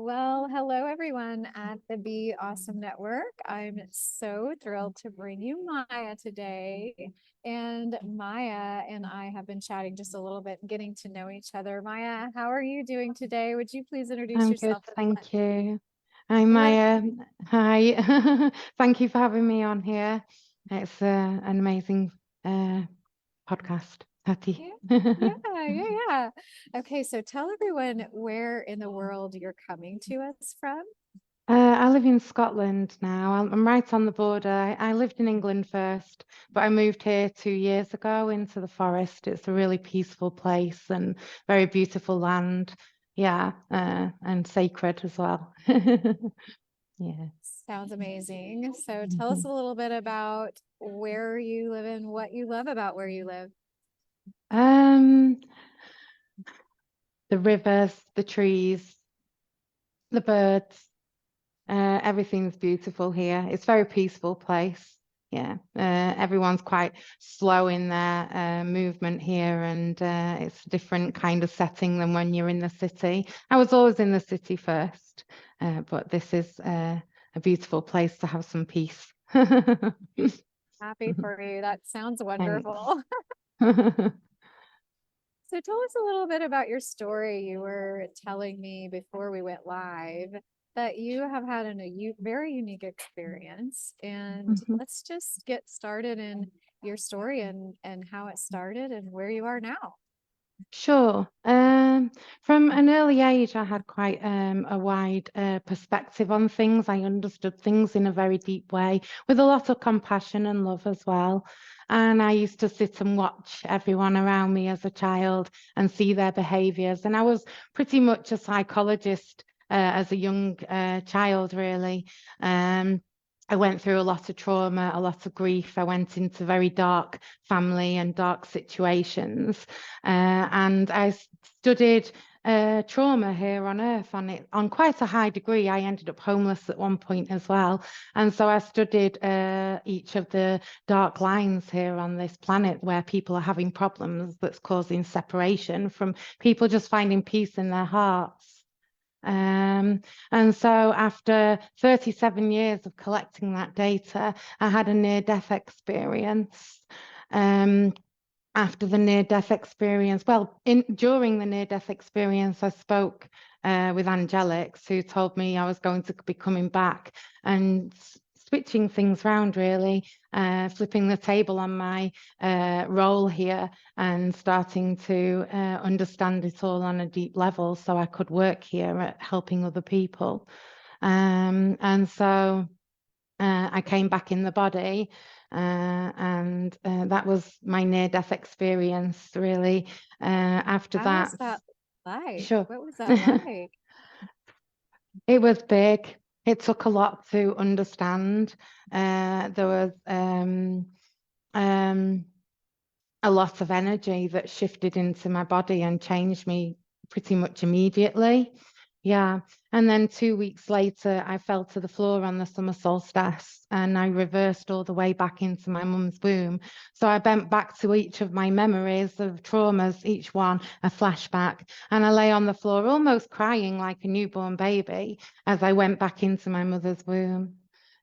Well, hello everyone at the Be Awesome Network. I'm so thrilled to bring you Maya today. And Maya and I have been chatting just a little bit, getting to know each other. Maya, how are you doing today? Would you please introduce I'm good, yourself thank you. I'm and let Maya. Hi. Thank you for having me on here. It's an amazing uh, podcast. Happy. yeah, yeah. Okay, so tell everyone where in the world you're coming to us from. I live in Scotland now. I'm right on the border. I lived in England first, but I moved here 2 years ago into the forest. It's a really peaceful place and very beautiful land. Yeah, and sacred as well. Yeah. Sounds amazing. So tell us Mhm. a little bit about where you live and what you love about where you live. Um, the rivers, the trees, the birds, everything's beautiful here. It's a very peaceful place. Yeah, everyone's quite slow in their movement here, and it's a different kind of setting than when you're in the city. I was always in the city first, but this is a beautiful place to have some peace. Happy for you. That sounds Thanks. wonderful. So tell us a little bit about your story. You were telling me before we went live that you have had very unique experience. And Mhm. let's just get started in your story and how it started and where you are now. Sure. From an early age, I had quite a wide perspective on things. I understood things in a very deep way, with a lot of compassion and love as well. And I used to sit and watch everyone around me as a child and see their behaviors. And I was pretty much a psychologist as a young child, really. Um, I went through a lot of trauma, a lot of grief. I went into very dark family and dark situations. And I studied trauma here on Earth on quite a high degree. I ended up homeless at one point as well. And so I studied each of the dark lines here on this planet where people are having problems that's causing separation from people just finding peace in their hearts. Um, and so after 37 years of collecting that data, I had a near-death experience. Um, After the near-death experience, well, in during the near-death experience, I spoke with angelics who told me I was going to be coming back and switching things around, really, flipping the table on my role here and starting to understand it all on a deep level so I could work here at helping other people. And so I came back in the body, and that was my near-death experience, really. After How was that, that like? sure. What was that like? It was big. It took a lot to understand. There was um, a lot of energy that shifted into my body and changed me pretty much immediately. Yeah. And then 2 weeks later, I fell to the floor on the summer solstice and I reversed all the way back into my mum's womb. So I bent back to each of my memories of traumas, each one a flashback. And I lay on the floor almost crying like a newborn baby as I went back into my mother's womb.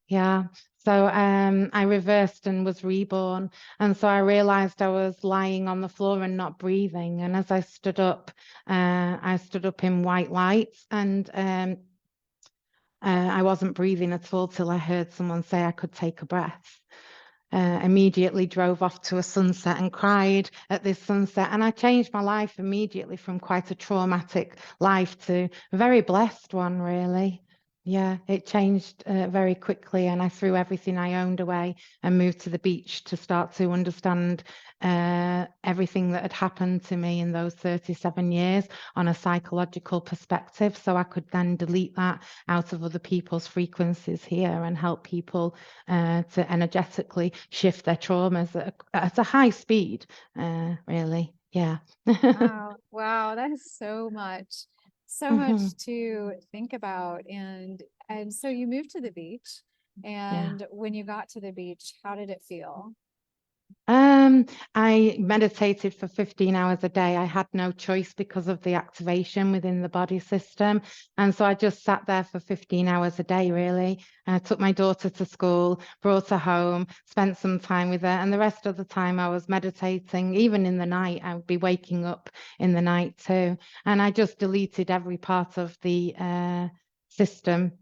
Yeah. So I reversed and was reborn. And so I realized I was lying on the floor and not breathing. And as I stood up in white light and I wasn't breathing at all till I heard someone say I could take a breath. Immediately drove off to a sunset and cried at this sunset. And I changed my life immediately from quite a traumatic life to a very blessed one, really. Yeah, it changed very quickly, and I threw everything I owned away and moved to the beach to start to understand everything that had happened to me in those 37 years on a psychological perspective. So I could then delete that out of other people's frequencies here and help people to energetically shift their traumas at a high speed, really. Yeah. Wow, wow, that is so Mhm. much to think about. And so you moved to the beach, Yeah. and when you got to the beach, how did it feel? I meditated for 15 hours a day. I had no choice because of the activation within the body system. And so I just sat there for 15 hours a day, really. I took my daughter to school, brought her home, spent some time with her. And the rest of the time I was meditating. Even in the night, I would be waking up in the night too. And I just deleted every part of the system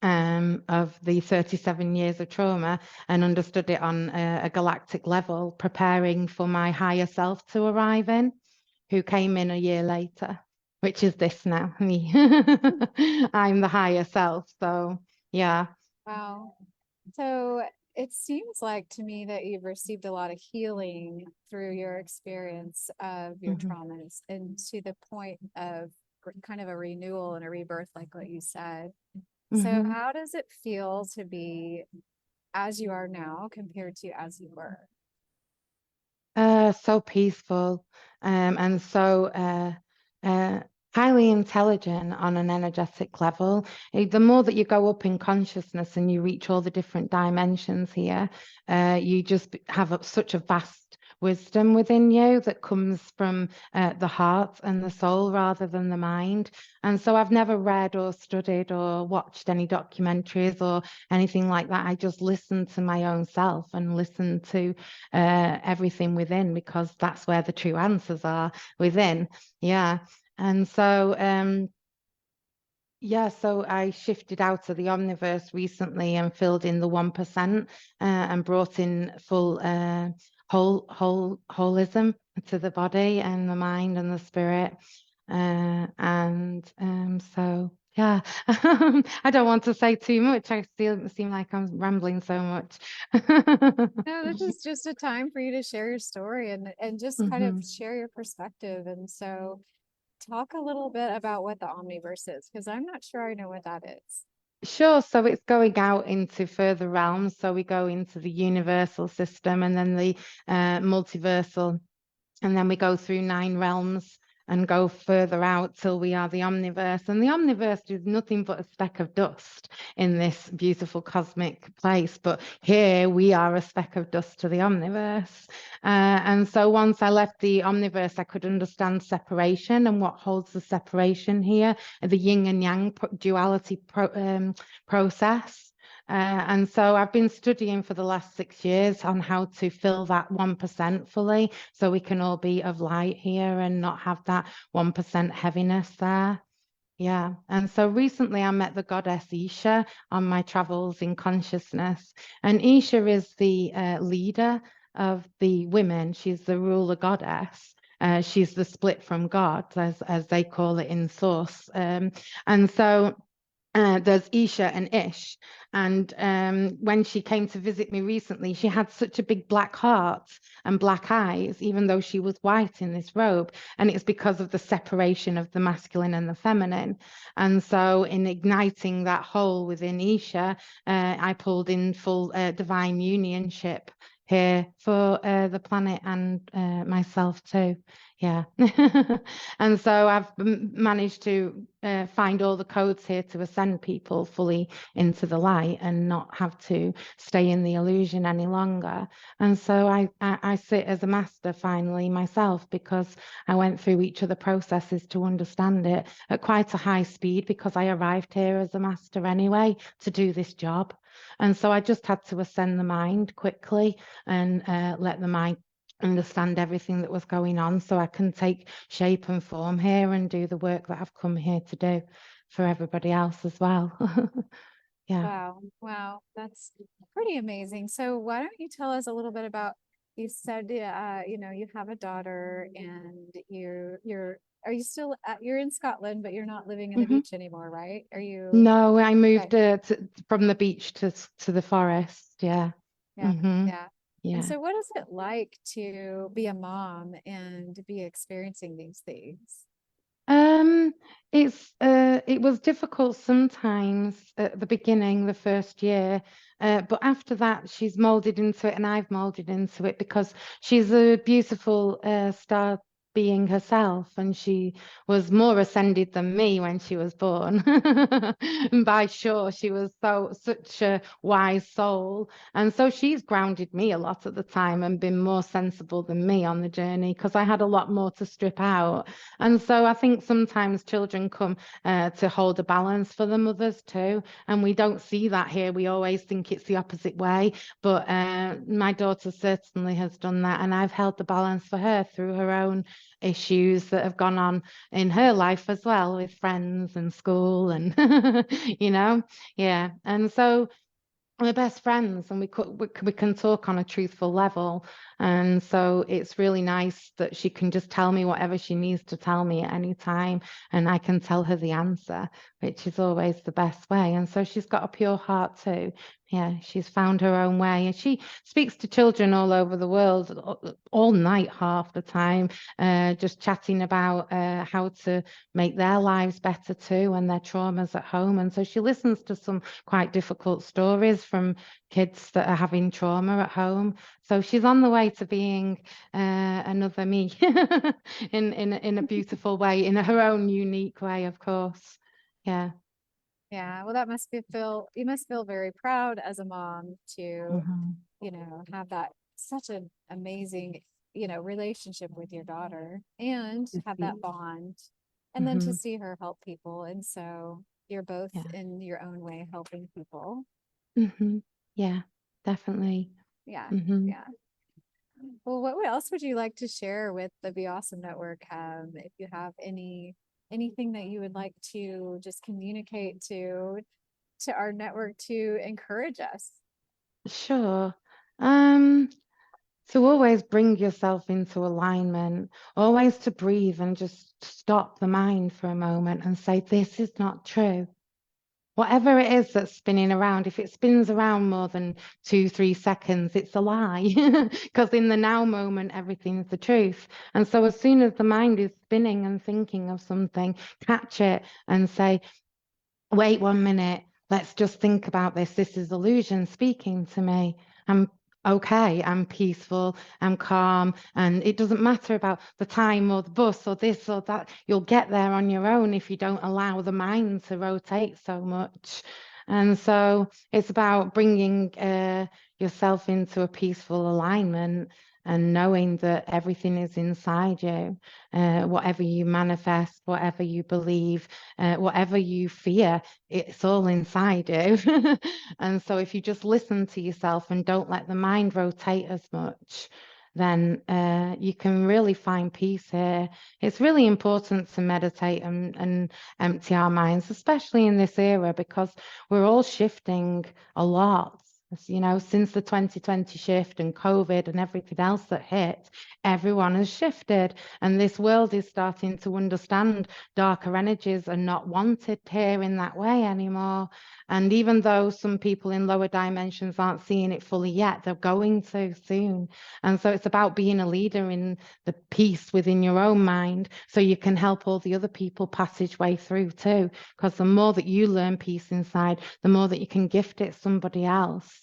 of the 37 years of trauma and understood it on a galactic level, preparing for my higher self to arrive in, who came in a year later, which is this now, me. I'm the higher self. So, yeah. Wow. So it seems like to me that you've received a lot of healing through your experience of your Mhm. traumas and to the point of kind of a renewal and a rebirth, like what you said. So, Mhm. how does it feel to be as you are now compared to as you were? So peaceful, and so uh, highly intelligent on an energetic level. The more that you go up in consciousness and you reach all the different dimensions here, you just have such a vast wisdom within you that comes from the heart and the soul rather than the mind. And so I've never read or studied or watched any documentaries or anything like that. I just listen to my own self and listen to everything within, because that's where the true answers are, within. Yeah. And so yeah, so I shifted out of the omniverse recently and filled in the 1%, and brought in full holism to the body and the mind and the spirit. And so yeah, I don't want to say too much. I still seem like I'm rambling so much. No, this is just a time for you to share your story and just kind of Mhm. share your perspective. And so, talk a little bit about what the omniverse is, because I'm not sure I know what that is. Sure. So it's going out into further realms. So we go into the universal system and then the multiversal, and then we go through 9 realms and go further out till we are the omniverse. And the omniverse is nothing but a speck of dust in this beautiful cosmic place. But here we are a speck of dust to the omniverse. And so once I left the omniverse, I could understand separation and what holds the separation here, the yin and yang duality process. And so I've been studying for the last 6 years on how to fill that 1% fully, so we can all be of light here and not have that 1% heaviness there. Yeah. And so recently I met the goddess Isha on my travels in consciousness. And Isha is the leader of the women. She's the ruler goddess. She's the split from God, as they call it in Source. And so there's Isha and Ish. And when she came to visit me recently, she had such a big black heart and black eyes, even though she was white in this robe. And it's because of the separation of the masculine and the feminine. And so, in igniting that whole within Isha, I pulled in full divine unionship here for the planet and myself too. Yeah. And so I've managed to find all the codes here to ascend people fully into the light and not have to stay in the illusion any longer. And so I sit as a master finally myself, because I went through each of the processes to understand it at quite a high speed, because I arrived here as a master anyway to do this job. And so I just had to ascend the mind quickly and let the mind understand everything that was going on, so I can take shape and form here and do the work that I've come here to do for everybody else as well. Yeah. Wow. Wow. That's pretty amazing. So, why don't you tell us a little bit about, you said, you have a daughter and are you still you're in Scotland, but you're not living in the Mhm. beach anymore, right? Are you? No, I Okay. moved from the beach to the forest. Yeah. Yeah. Hmm. Yeah. And Yeah. so, what is it like to be a mom and be experiencing these things? Um, it was difficult sometimes at the beginning, the first year, but after that, she's molded into it, and I've molded into it, because she's a beautiful star being herself, and she was more ascended than me when she was born. And by sure, she was such a wise soul. And so she's grounded me a lot at the time and been more sensible than me on the journey, because I had a lot more to strip out. And so I think sometimes children come to hold a balance for the mothers too. And we don't see that here. We always think it's the opposite way. But my daughter certainly has done that. And I've held the balance for her through her own issues that have gone on in her life as well, with friends and school and, yeah. And so we're best friends, and we can talk on a truthful level. And so it's really nice that she can just tell me whatever she needs to tell me at any time, and I can tell her the answer, which is always the best way. And so she's got a pure heart too. Yeah, she's found her own way, and she speaks to children all over the world all night half the time, just chatting about how to make their lives better too, and their traumas at home. And so she listens to some quite difficult stories from kids that are having trauma at home. So she's on the way to being another me in a beautiful way, in her own unique way, of course. Yeah. Yeah, well, you must feel very proud as a mom to, Mhm. have that such an amazing, relationship with your daughter and have that bond and then to Mhm. see her help people. And so you're both Yeah. in your own way helping people. Mhm. Yeah, definitely. Yeah. Mhm. Yeah. Well, what else would you like to share with the Be Awesome Network? If you have anything that you would like to just communicate to our network to encourage us. Sure. Um, to always bring yourself into alignment, always to breathe and just stop the mind for a moment and say, this is not true. Whatever it is that's spinning around, if it spins around more than 2, 3 seconds, it's a lie. Because in the now moment, everything's the truth. And so as soon as the mind is spinning and thinking of something, catch it and say, wait 1 minute, let's just think about this. This is illusion speaking to me. I'm okay, I'm peaceful, I'm calm, and it doesn't matter about the time or the bus or this or that. You'll get there on your own if you don't allow the mind to rotate so much. And so it's about bringing yourself into a peaceful alignment and knowing that everything is inside you. Whatever you manifest, whatever you believe, whatever you fear, it's all inside you. And so if you just listen to yourself and don't let the mind rotate as much, then you can really find peace here. It's really important to meditate and empty our minds, especially in this era, because we're all shifting a lot. Since the 2020 shift and COVID and everything else that hit, everyone has shifted. And this world is starting to understand darker energies are not wanted here in that way anymore. And even though some people in lower dimensions aren't seeing it fully yet, they're going to soon. And so it's about being a leader in the peace within your own mind so you can help all the other people passageway through too. Because the more that you learn peace inside, the more that you can gift it somebody else.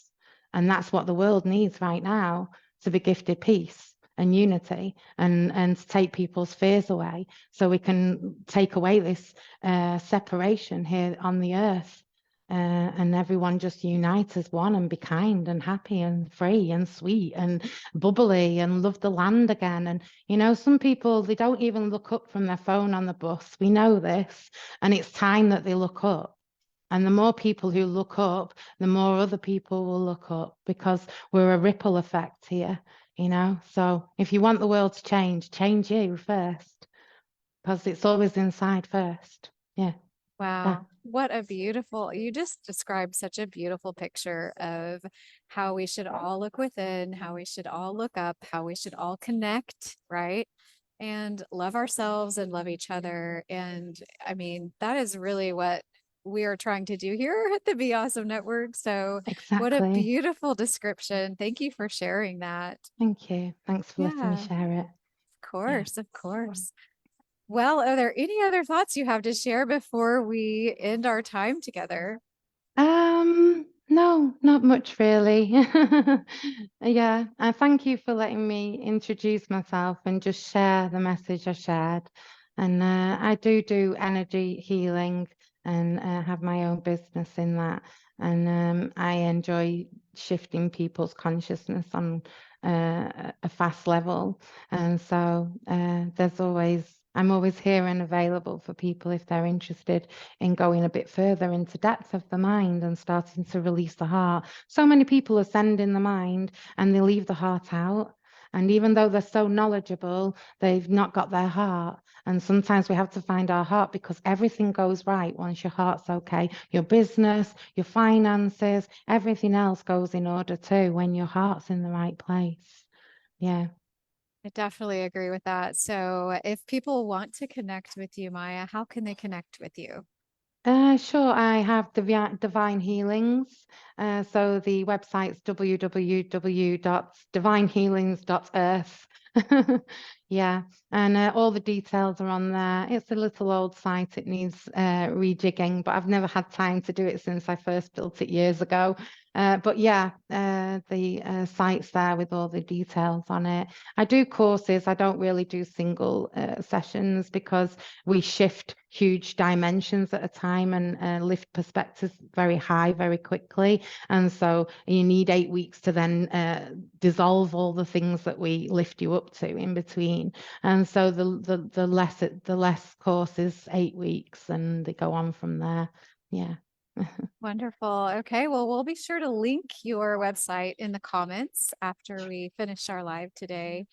And that's what the world needs right now, to be gifted peace and unity, and to take people's fears away so we can take away this separation here on the earth, and everyone just unite as one and be kind and happy and free and sweet and bubbly and love the land again. And some people, they don't even look up from their phone on the bus. We know this, and it's time that they look up. And the more people who look up, the more other people will look up, because we're a ripple effect here. So if you want the world to change you first, because it's always inside first. Yeah. That. Wow, you just described such a beautiful picture of how we should all look within, how we should all look up, how we should all connect, right? And love ourselves and love each other. And I mean, that is really what we are trying to do here at the Be Awesome Network. So, what a Exactly. beautiful description. Thank you for sharing that. Thank you. Thanks for letting me Yeah, share it. of Yeah. course, of course. Well, are there any other thoughts you have to share before we end our time together? Um, No, not much really. Yeah, and thank you for letting me introduce myself and just share the message I shared. And I do energy healing and have my own business in that. And I enjoy shifting people's consciousness on a fast level. And so I'm always here and available for people if they're interested in going a bit further into depth of the mind and starting to release the heart. So many people ascend in the mind and they leave the heart out. And even though they're so knowledgeable, they've not got their heart. And sometimes we have to find our heart because everything goes right once your heart's okay. Your business, your finances, everything else goes in order too when your heart's in the right place. Yeah. I definitely agree with that. So if people want to connect with you, Maya, how can they connect with you? Sure, I have Divine Healings. So the website's www.divinehealings.earth. Yeah, and all the details are on there. It's a little old site, it needs rejigging, but I've never had time to do it since I first built it years ago. But yeah, the site's there with all the details on it. I do courses, I don't really do single sessions because we shift huge dimensions at a time and lift perspectives very high very quickly. And so you need 8 weeks to then dissolve all the things that we lift you up to in between. And so the less course is 8 weeks and they go on from there. Yeah. Wonderful. Okay, well, we'll be sure to link your website in the comments after we finish our live today.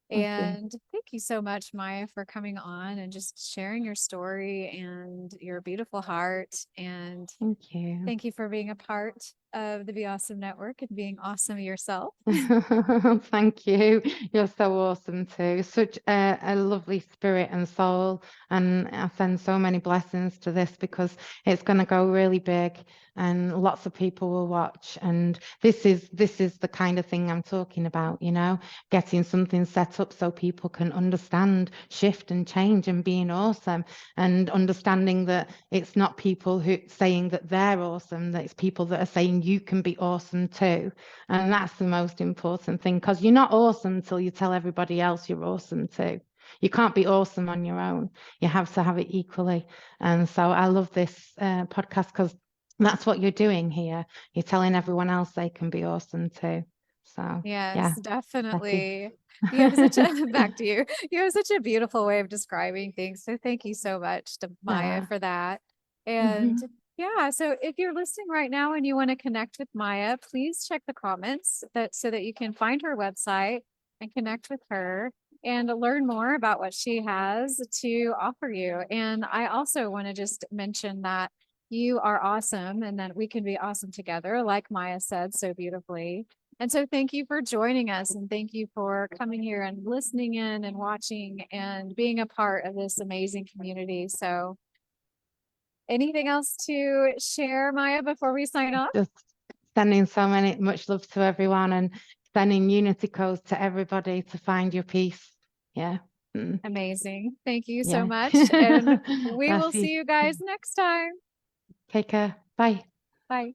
Thank you. And thank you so much, Maya, for coming on and just sharing your story and your beautiful heart. And Thank you. thank you for being a part of the Be Awesome Network and being awesome yourself. Thank you. You're so awesome too. Such a lovely spirit and soul. And I send so many blessings to this because it's going to go really big and lots of people will watch. And this is the kind of thing I'm talking about, getting something set up so people can understand, shift and change and being awesome and understanding that it's not people who saying that they're awesome, that it's people that are saying you can be awesome too. And that's the most important thing because you're not awesome until you tell everybody else you're awesome too. You can't be awesome on your own. You have to have it equally. And so I love this podcast because that's what you're doing here. You're telling everyone else they can be awesome too. So, Yes, yeah, back to definitely. You have such a back to you. You have such a beautiful way of describing things. So thank you so much to Maya yeah. for that. And Mhm. yeah, so if you're listening right now and you want to connect with Maya, please check the comments that so that you can find her website and connect with her and learn more about what she has to offer you. And I also want to just mention that you are awesome and that we can be awesome together, like Maya said so beautifully. And so thank you for joining us and thank you for coming here and listening in and watching and being a part of this amazing community. So anything else to share, Maya, before we sign off? Just sending much love to everyone and sending unity codes to everybody to find your peace. Yeah. Mm, Amazing. Thank you so yeah. much. And we will Bless you. see you guys next time. Take care. Bye. Bye.